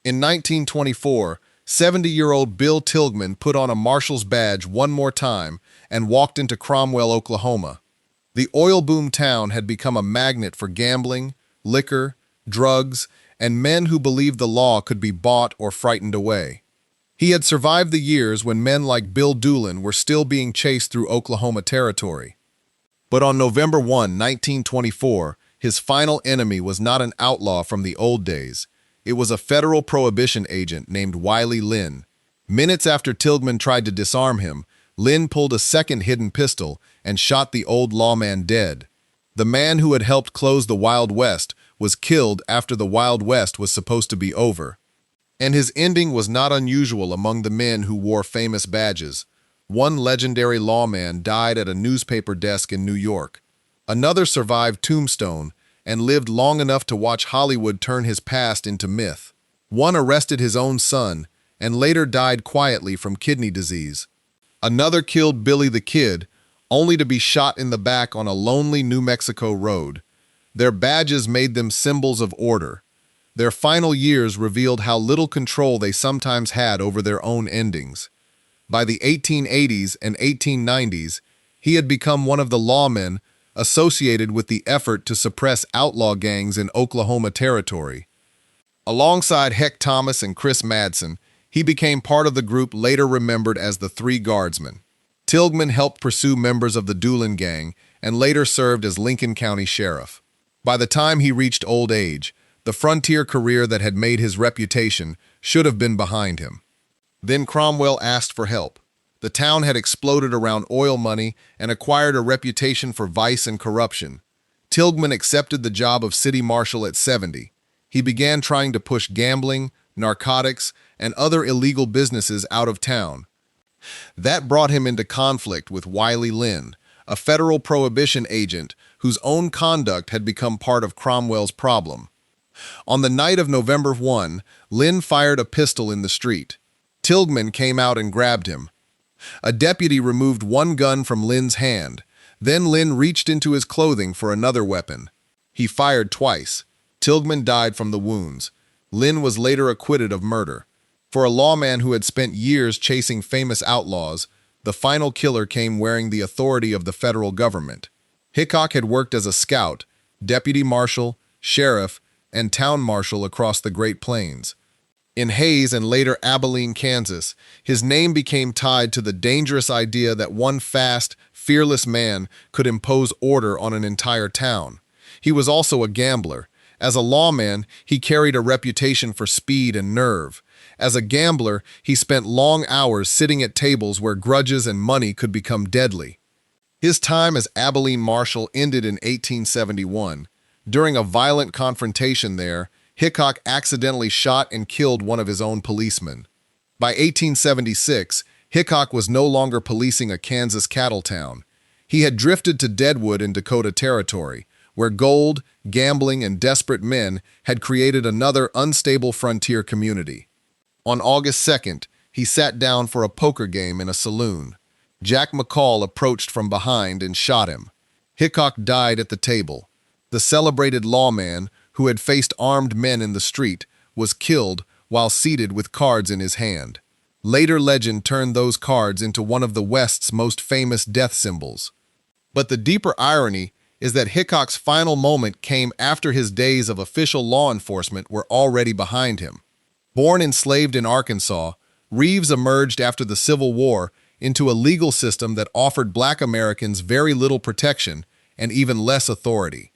In 1924, 70-year-old Bill Tilghman put on a marshal's badge one more time and walked into Cromwell, Oklahoma. The oil boom town had become a magnet for gambling, liquor, drugs, and men who believed the law could be bought or frightened away. He had survived the years when men like Bill Doolin were still being chased through Oklahoma territory. But on November 1, 1924, his final enemy was not an outlaw from the old days. It was a federal prohibition agent named Wiley Lynn. Minutes after Tilghman tried to disarm him, Lynn pulled a second hidden pistol and shot the old lawman dead. The man who had helped close the Wild West was killed after the Wild West was supposed to be over. And his ending was not unusual among the men who wore famous badges. One legendary lawman died at a newspaper desk in New York. Another survived Tombstone and lived long enough to watch Hollywood turn his past into myth. One arrested his own son and later died quietly from kidney disease. Another killed Billy the Kid, only to be shot in the back on a lonely New Mexico road. Their badges made them symbols of order. Their final years revealed how little control they sometimes had over their own endings. By the 1880s and 1890s, he had become one of the lawmen associated with the effort to suppress outlaw gangs in Oklahoma territory. Alongside Heck Thomas and Chris Madsen, he became part of the group later remembered as the Three Guardsmen. Tilghman helped pursue members of the Doolin gang and later served as Lincoln County Sheriff. By the time he reached old age, the frontier career that had made his reputation should have been behind him. Then Cromwell asked for help. The town had exploded around oil money and acquired a reputation for vice and corruption. Tilghman accepted the job of city marshal at 70. He began trying to push gambling, narcotics, and other illegal businesses out of town. That brought him into conflict with Wiley Lynn, a federal prohibition agent whose own conduct had become part of Cromwell's problem. On the night of November 1, Lynn fired a pistol in the street. Tilghman came out and grabbed him. A deputy removed one gun from Lynn's hand. Then Lynn reached into his clothing for another weapon. He fired twice. Tilghman died from the wounds. Lynn was later acquitted of murder. For a lawman who had spent years chasing famous outlaws, the final killer came wearing the authority of the federal government. Hickok had worked as a scout, deputy marshal, sheriff, and town marshal across the Great Plains. In Hays and later Abilene, Kansas, his name became tied to the dangerous idea that one fast, fearless man could impose order on an entire town. He was also a gambler. As a lawman, he carried a reputation for speed and nerve. As a gambler, he spent long hours sitting at tables where grudges and money could become deadly. His time as Abilene marshal ended in 1871. During a violent confrontation there, Hickok accidentally shot and killed one of his own policemen. By 1876, Hickok was no longer policing a Kansas cattle town. He had drifted to Deadwood in Dakota Territory, where gold, gambling, and desperate men had created another unstable frontier community. On August 2nd, he sat down for a poker game in a saloon. Jack McCall approached from behind and shot him. Hickok died at the table. The celebrated lawman, who had faced armed men in the street, was killed while seated with cards in his hand. Later legend turned those cards into one of the West's most famous death symbols. But the deeper irony is that Hickok's final moment came after his days of official law enforcement were already behind him. Born enslaved in Arkansas, Reeves emerged after the Civil War into a legal system that offered Black Americans very little protection and even less authority.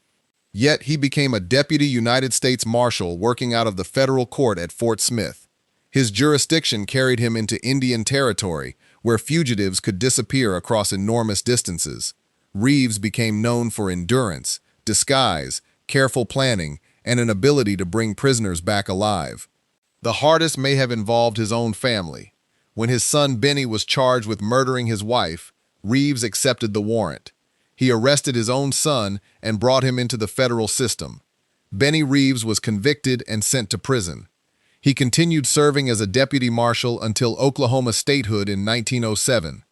Yet he became a deputy United States Marshal working out of the federal court at Fort Smith. His jurisdiction carried him into Indian Territory, where fugitives could disappear across enormous distances. Reeves became known for endurance, disguise, careful planning, and an ability to bring prisoners back alive. The hardest may have involved his own family. When his son Benny was charged with murdering his wife, Reeves accepted the warrant. He arrested his own son and brought him into the federal system. Benny Reeves was convicted and sent to prison. He continued serving as a deputy marshal until Oklahoma statehood in 1907.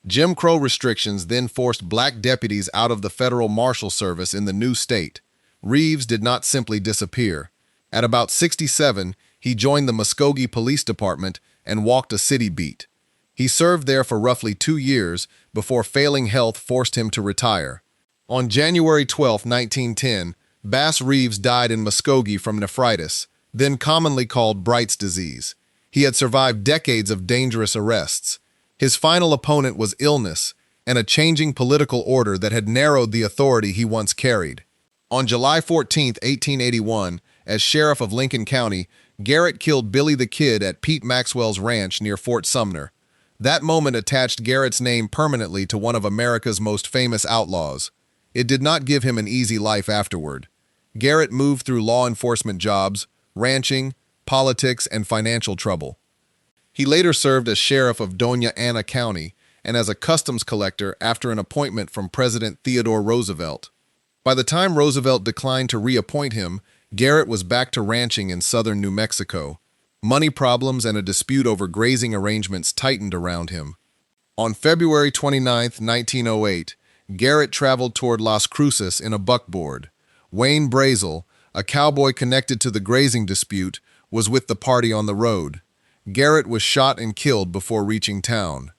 Jim Crow restrictions then forced black deputies out of the federal marshal service in the new state. Reeves did not simply disappear. At about 67, he joined the Muskogee Police Department and walked a city beat. He served there for roughly 2 years before failing health forced him to retire. On January 12, 1910, Bass Reeves died in Muskogee from nephritis, then commonly called Bright's disease. He had survived decades of dangerous arrests. His final opponent was illness and a changing political order that had narrowed the authority he once carried. On July 14, 1881, as sheriff of Lincoln County, Garrett killed Billy the Kid at Pete Maxwell's ranch near Fort Sumner. That moment attached Garrett's name permanently to one of America's most famous outlaws. It did not give him an easy life afterward. Garrett moved through law enforcement jobs, ranching, politics, and financial trouble. He later served as sheriff of Doña Ana County and as a customs collector after an appointment from President Theodore Roosevelt. By the time Roosevelt declined to reappoint him, Garrett was back to ranching in southern New Mexico. Money problems and a dispute over grazing arrangements tightened around him. On February 29, 1908, Garrett traveled toward Las Cruces in a buckboard. Wayne Brazel, a cowboy connected to the grazing dispute, was with the party on the road. Garrett was shot and killed before reaching town.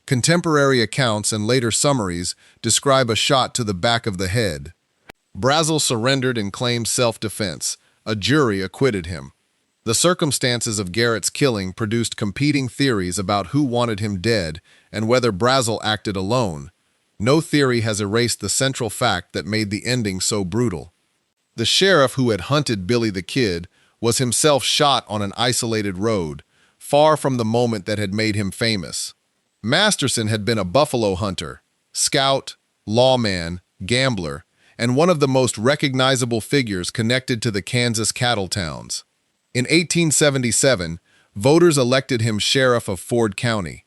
Contemporary accounts and later summaries describe a shot to the back of the head. Brazel surrendered and claimed self-defense. A jury acquitted him. The circumstances of Garrett's killing produced competing theories about who wanted him dead and whether Brazel acted alone. No theory has erased the central fact that made the ending so brutal. The sheriff who had hunted Billy the Kid was himself shot on an isolated road, far from the moment that had made him famous. Masterson had been a buffalo hunter, scout, lawman, gambler, and one of the most recognizable figures connected to the Kansas cattle towns. In 1877, voters elected him sheriff of Ford County.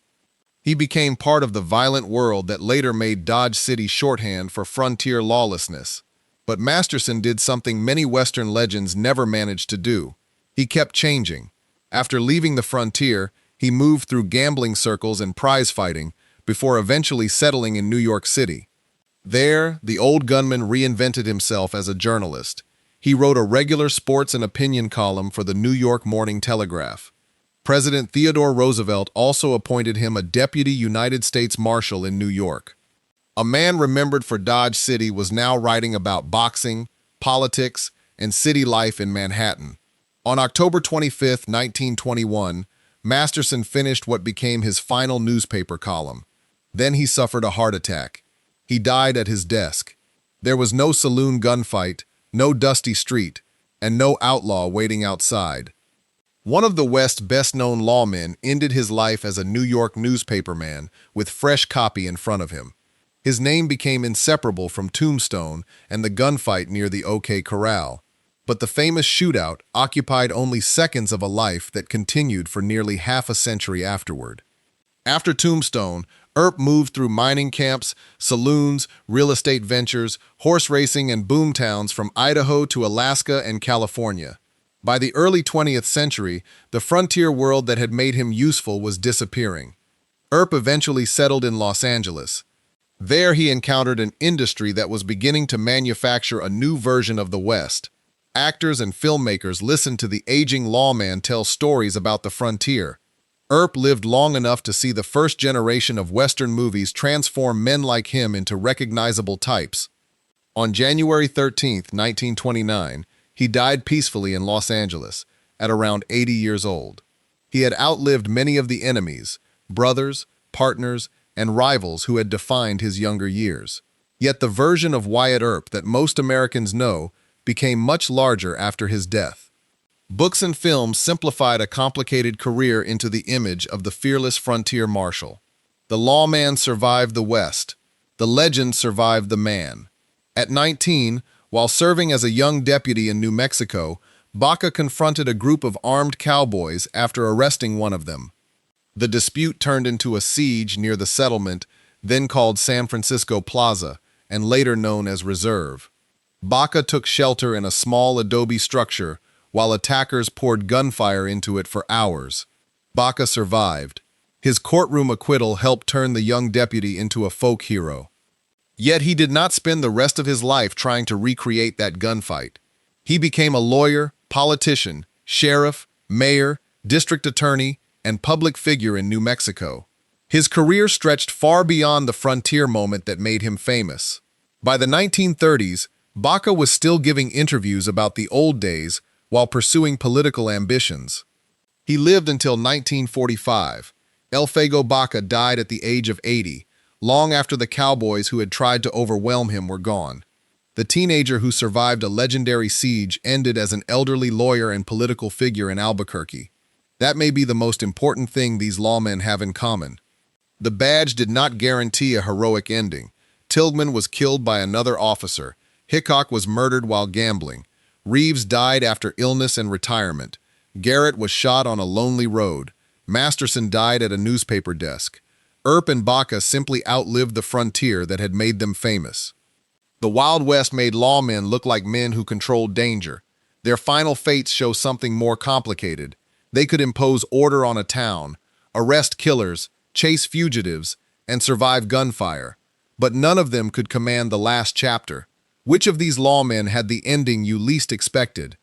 He became part of the violent world that later made Dodge City shorthand for frontier lawlessness. But Masterson did something many Western legends never managed to do. He kept changing. After leaving the frontier, he moved through gambling circles and prize fighting before eventually settling in New York City. There, the old gunman reinvented himself as a journalist. He wrote a regular sports and opinion column for the New York Morning Telegraph. President Theodore Roosevelt also appointed him a deputy United States Marshal in New York. A man remembered for Dodge City was now writing about boxing, politics, and city life in Manhattan. On October 25, 1921, Masterson finished what became his final newspaper column. Then he suffered a heart attack. He died at his desk. There was no saloon gunfight, no dusty street, and no outlaw waiting outside. One of the West's best-known lawmen ended his life as a New York newspaperman with fresh copy in front of him. His name became inseparable from Tombstone and the gunfight near the OK Corral. But the famous shootout occupied only seconds of a life that continued for nearly half a century afterward. After Tombstone, Earp moved through mining camps, saloons, real estate ventures, horse racing, and boomtowns from Idaho to Alaska and California. By the early 20th century, the frontier world that had made him useful was disappearing. Earp eventually settled in Los Angeles. There he encountered an industry that was beginning to manufacture a new version of the West. Actors and filmmakers listened to the aging lawman tell stories about the frontier. Earp lived long enough to see the first generation of Western movies transform men like him into recognizable types. On January 13, 1929, he died peacefully in Los Angeles, at around 80 years old. He had outlived many of the enemies, brothers, partners, and rivals who had defined his younger years. Yet the version of Wyatt Earp that most Americans know became much larger after his death. Books and films simplified a complicated career into the image of the fearless frontier marshal. The lawman survived the West. The legend survived the man. At 19, while serving as a young deputy in New Mexico, Baca confronted a group of armed cowboys after arresting one of them. The dispute turned into a siege near the settlement, then called San Francisco Plaza, and later known as Reserve. Baca took shelter in a small adobe structure, while attackers poured gunfire into it for hours. Baca survived. His courtroom acquittal helped turn the young deputy into a folk hero. Yet he did not spend the rest of his life trying to recreate that gunfight. He became a lawyer, politician, sheriff, mayor, district attorney, and public figure in New Mexico. His career stretched far beyond the frontier moment that made him famous. By the 1930s, Baca was still giving interviews about the old days while pursuing political ambitions. He lived until 1945. Elfego Baca died at the age of 80, long after the cowboys who had tried to overwhelm him were gone. The teenager who survived a legendary siege ended as an elderly lawyer and political figure in Albuquerque. That may be the most important thing these lawmen have in common. The badge did not guarantee a heroic ending. Tilghman was killed by another officer. Hickok was murdered while gambling. Reeves died after illness and retirement. Garrett was shot on a lonely road. Masterson died at a newspaper desk. Earp and Baca simply outlived the frontier that had made them famous. The Wild West made lawmen look like men who controlled danger. Their final fates show something more complicated. They could impose order on a town, arrest killers, chase fugitives, and survive gunfire. But none of them could command the last chapter. Which of these lawmen had the ending you least expected?